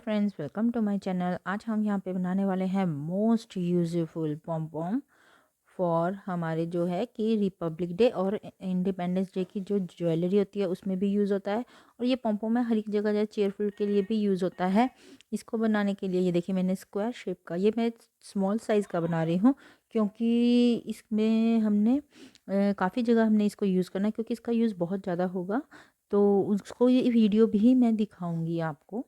Friends, welcome to my channel. आज हम यहाँ पे बनाने वाले हैं most useful pom pom for हमारे जो है कि रिपब्लिक डे और इंडिपेंडेंस डे की जो ज्वेलरी होती है उसमें भी यूज़ होता है। और ये पॉम पॉम है हर एक जगह जो चेयरफुल के लिए भी यूज़ होता है। इसको बनाने के लिए ये देखिए मैंने स्क्वायर शेप का, ये मैं स्मॉल साइज़ का बना रही हूँ क्योंकि इसमें हमने काफ़ी जगह हमने इसको यूज़ करना है क्योंकि इसका यूज़ बहुत ज़्यादा होगा। तो उसको ये वीडियो भी मैं दिखाऊंगी आपको,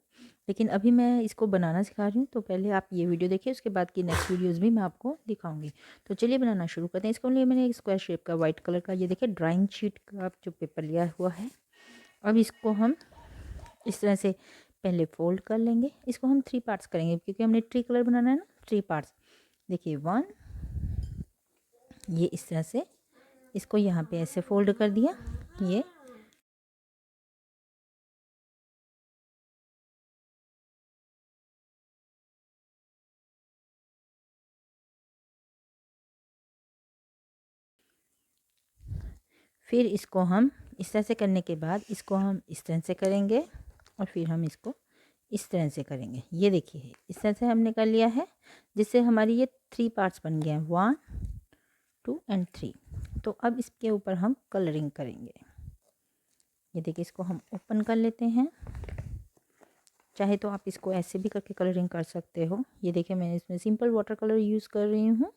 लेकिन अभी मैं इसको बनाना सिखा रही हूँ। तो पहले आप ये वीडियो देखिए, उसके बाद की नेक्स्ट वीडियोस भी मैं आपको दिखाऊंगी। तो चलिए बनाना शुरू करते हैं। इसके लिए मैंने एक स्क्वायर शेप का वाइट कलर का ये देखिए ड्राइंग शीट का जो पेपर लिया हुआ है। अब इसको हम इस तरह से पहले फोल्ड कर लेंगे। इसको हम 3 पार्ट्स करेंगे क्योंकि हमने ट्री कलर बनाना है ना। 3 पार्ट्स देखिए 1, ये इस तरह से इसको यहाँ पे ऐसे फोल्ड कर दिया। ये फिर इसको हम इस तरह से करने के बाद इसको हम इस तरह से करेंगे और फिर हम इसको इस तरह से करेंगे। ये देखिए इस तरह से हमने कर लिया है, जिससे हमारी ये 3 पार्ट्स बन गए हैं, 1 2 एंड 3। तो अब इसके ऊपर हम कलरिंग करेंगे। ये देखिए इसको हम ओपन कर लेते हैं। चाहे तो आप इसको ऐसे भी करके कलरिंग कर सकते हो। ये देखिए मैं इसमें सिंपल वाटर कलर यूज़ कर रही हूँ।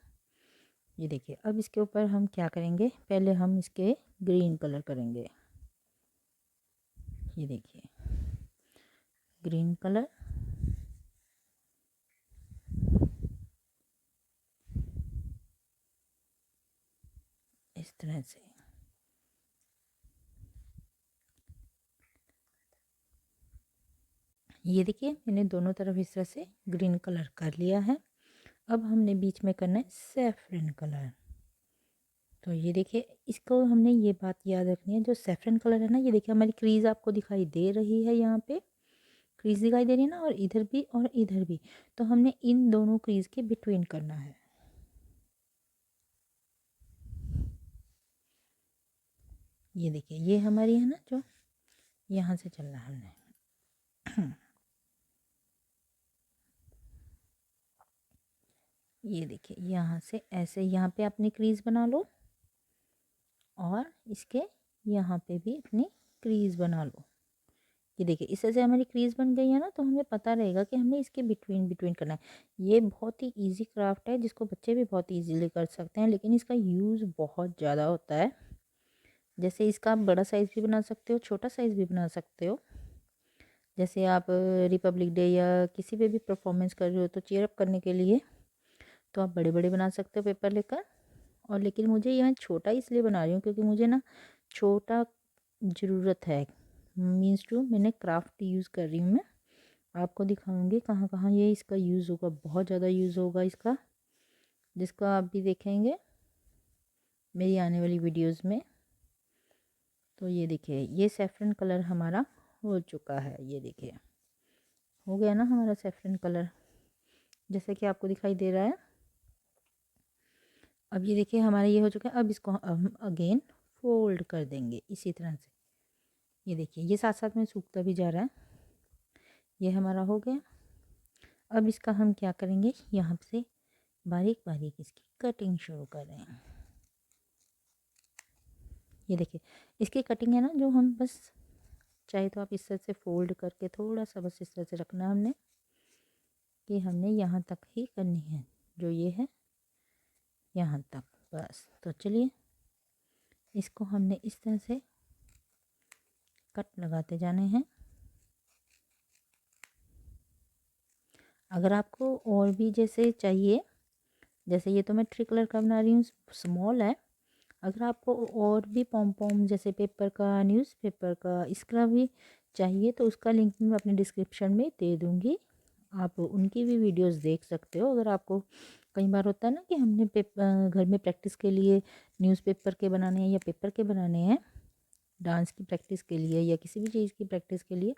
ये देखिए अब इसके ऊपर हम क्या करेंगे, पहले हम इसके ग्रीन कलर करेंगे। ये देखिए ग्रीन कलर, इस तरह से। ये देखिए मैंने दोनों तरफ इस तरह से ग्रीन कलर कर लिया है। अब हमने बीच में करना है सैफरन कलर। तो ये देखिए इसको हमने ये बात याद रखनी है, जो सैफरन कलर है ना, ये देखिए हमारी क्रीज आपको दिखाई दे रही है, यहाँ पे क्रीज दिखाई दे रही है ना, और इधर भी और इधर भी। तो हमने इन दोनों क्रीज के बिटवीन करना है। ये देखिए ये हमारी है ना, जो यहाँ से चलना है हमने। ये देखिए यहाँ से ऐसे यहाँ पे अपनी क्रीज बना लो और इसके यहाँ पे भी अपनी क्रीज बना लो। ये देखिए इस तरह से हमारी क्रीज बन गई है ना, तो हमें पता रहेगा कि हमने इसके बिटवीन बिटवीन करना है। ये बहुत ही इजी क्राफ्ट है जिसको बच्चे भी बहुत इजीली कर सकते हैं, लेकिन इसका यूज़ बहुत ज़्यादा होता है। जैसे इसका आप बड़ा साइज़ भी बना सकते हो, छोटा साइज़ भी बना सकते हो। जैसे आप रिपब्लिक डे या किसी पे भी परफॉर्मेंस कर रहे हो तो चीयर अप करने के लिए तो आप बड़े बड़े बना सकते हो पेपर लेकर। और लेकिन मुझे यहाँ छोटा इसलिए बना रही हूँ क्योंकि मुझे ना छोटा ज़रूरत है। मीन्स टू मैंने क्राफ्ट यूज़ कर रही हूँ मैं। आपको दिखाऊंगी कहाँ कहाँ ये इसका यूज़ होगा, बहुत ज़्यादा यूज़ होगा इसका, जिसका आप भी देखेंगे मेरी आने वाली वीडियोस में। तो ये देखिए ये सैफरन कलर हमारा हो चुका है। ये देखिए हो गया ना हमारा सैफरन कलर, जैसे कि आपको दिखाई दे रहा है। अब ये देखिए हमारा ये हो चुका है। अब इसको हम अगेन फोल्ड कर देंगे इसी तरह से। ये देखिए ये साथ साथ में सूखता भी जा रहा है। ये हमारा हो गया। अब इसका हम क्या करेंगे, यहाँ से बारीक बारीक इसकी कटिंग शुरू करें। ये देखिए इसकी कटिंग है ना, जो हम बस चाहे तो आप इस तरह से फोल्ड करके थोड़ा सा बस इस तरह से रखना हमने, कि हमने यहाँ तक ही करनी है, जो ये है यहाँ तक बस। तो चलिए इसको हमने इस तरह से कट लगाते जाने हैं। अगर आपको और भी जैसे चाहिए, जैसे ये तो मैं ट्री कलर का बना रही हूँ, स्मॉल है। अगर आपको और भी पॉम पॉम जैसे पेपर का, न्यूज़पेपर का, इसका भी चाहिए तो उसका लिंक मैं अपने डिस्क्रिप्शन में दे दूँगी। आप उनकी भी वीडियोस देख सकते हो। अगर आपको कई बार होता है ना कि हमने घर में प्रैक्टिस के लिए न्यूज़पेपर के बनाने हैं या पेपर के बनाने हैं, डांस की प्रैक्टिस के लिए या किसी भी चीज़ की प्रैक्टिस के लिए,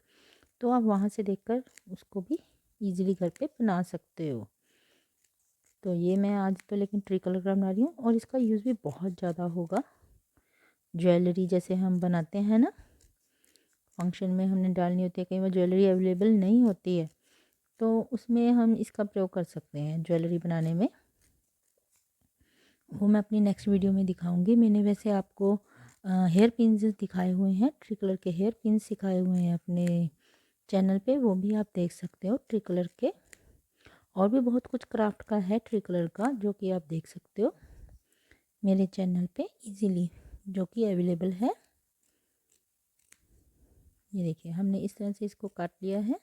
तो आप वहाँ से देखकर उसको भी ईज़िली घर पे बना सकते हो। तो ये मैं आज तो लेकिन ट्री कलर का बना रही हूँ और इसका यूज़ भी बहुत ज़्यादा होगा। ज्वेलरी जैसे हम बनाते हैं ना, फंक्शन में हमने डालनी होती है, कई बार ज्वेलरी अवेलेबल नहीं होती है, तो उसमें हम इसका प्रयोग कर सकते हैं ज्वेलरी बनाने में। वो मैं अपनी नेक्स्ट वीडियो में दिखाऊंगी। मैंने वैसे आपको हेयर पिन्स दिखाए हुए हैं, ट्री कलर के हेयर पिन्स सिखाए हुए हैं अपने चैनल पे, वो भी आप देख सकते हो ट्री कलर के। और भी बहुत कुछ क्राफ्ट का है ट्री कलर का जो कि आप देख सकते हो मेरे चैनल पे इजीली, जो कि अवेलेबल है। ये देखिए हमने इस तरह से इसको काट लिया है।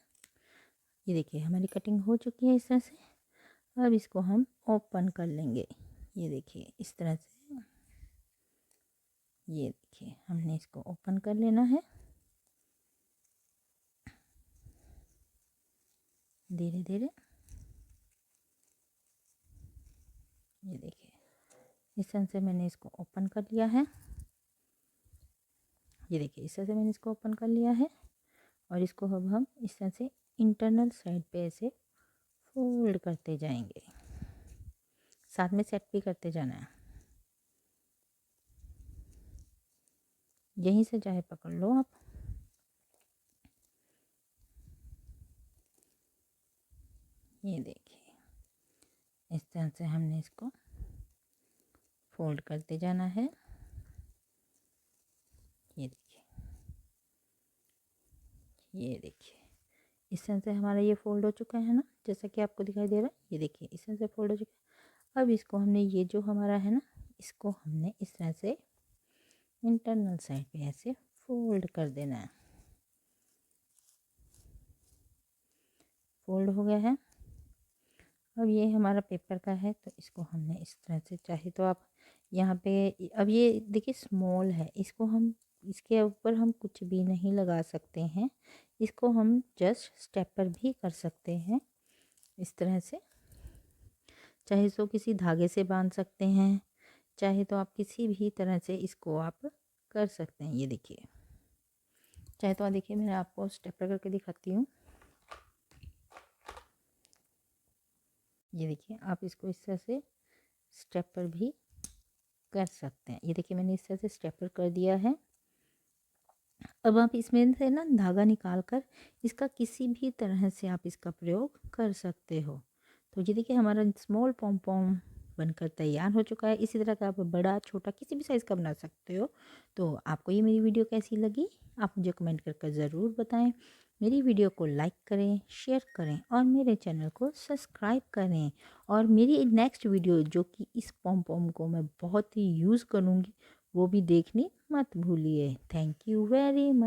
ये देखिए हमारी कटिंग हो चुकी है इस तरह से। अब इसको हम ओपन कर लेंगे। ये देखिए इस तरह से, ये देखिए हमने इसको ओपन कर लेना है धीरे धीरे। ये देखिए इस तरह से मैंने इसको ओपन कर लिया है। ये देखिए इस तरह से मैंने इसको ओपन कर लिया है। और इसको अब हम इस तरह से इंटरनल साइड पे ऐसे फोल्ड करते जाएंगे, साथ में सेट भी करते जाना है। यहीं से चाहे पकड़ लो आप। ये देखिए इस तरह से हमने इसको फोल्ड करते जाना है। ये देखिए, ये देखिए इस तरह से हमारा ये फोल्ड हो चुका है ना, जैसा कि आपको दिखाई दे रहा है। ये देखिए इस तरह से फोल्ड हो चुका है। अब इसको हमने, ये जो हमारा है ना, इसको हमने इस तरह से इंटरनल साइड पे ऐसे फोल्ड कर देना है। फोल्ड हो गया है। अब ये हमारा पेपर का है, तो इसको हमने इस तरह से, चाहे तो आप यहाँ पे, अब ये देखिए स्मॉल है, इसको हम, इसके ऊपर हम कुछ भी नहीं लगा सकते हैं। इसको हम जस्ट स्टेपर भी कर सकते हैं इस तरह से। चाहे तो किसी धागे से बांध सकते हैं, चाहे तो आप किसी भी तरह से इसको आप कर सकते हैं। ये देखिए, चाहे तो देखिए मैं आपको स्टेपर करके दिखाती हूँ। ये देखिए आप इसको इस तरह से स्टेपर भी कर सकते हैं। ये देखिए मैंने इस तरह से स्टेपर कर दिया है। अब आप इसमें से ना धागा निकाल कर इसका किसी भी तरह से आप इसका प्रयोग कर सकते हो। तो ये देखिए हमारा स्मॉल पॉम पॉम बनकर तैयार हो चुका है। इसी तरह का आप बड़ा छोटा किसी भी साइज़ का बना सकते हो। तो आपको ये मेरी वीडियो कैसी लगी आप मुझे कमेंट कर ज़रूर बताएं। मेरी वीडियो को लाइक करें, शेयर करें और मेरे चैनल को सब्सक्राइब करें। और मेरी नेक्स्ट वीडियो जो कि इस पॉम पॉम को मैं बहुत ही यूज़ करूँगी, वो भी देखनी मत भूलिए। Thank you very much.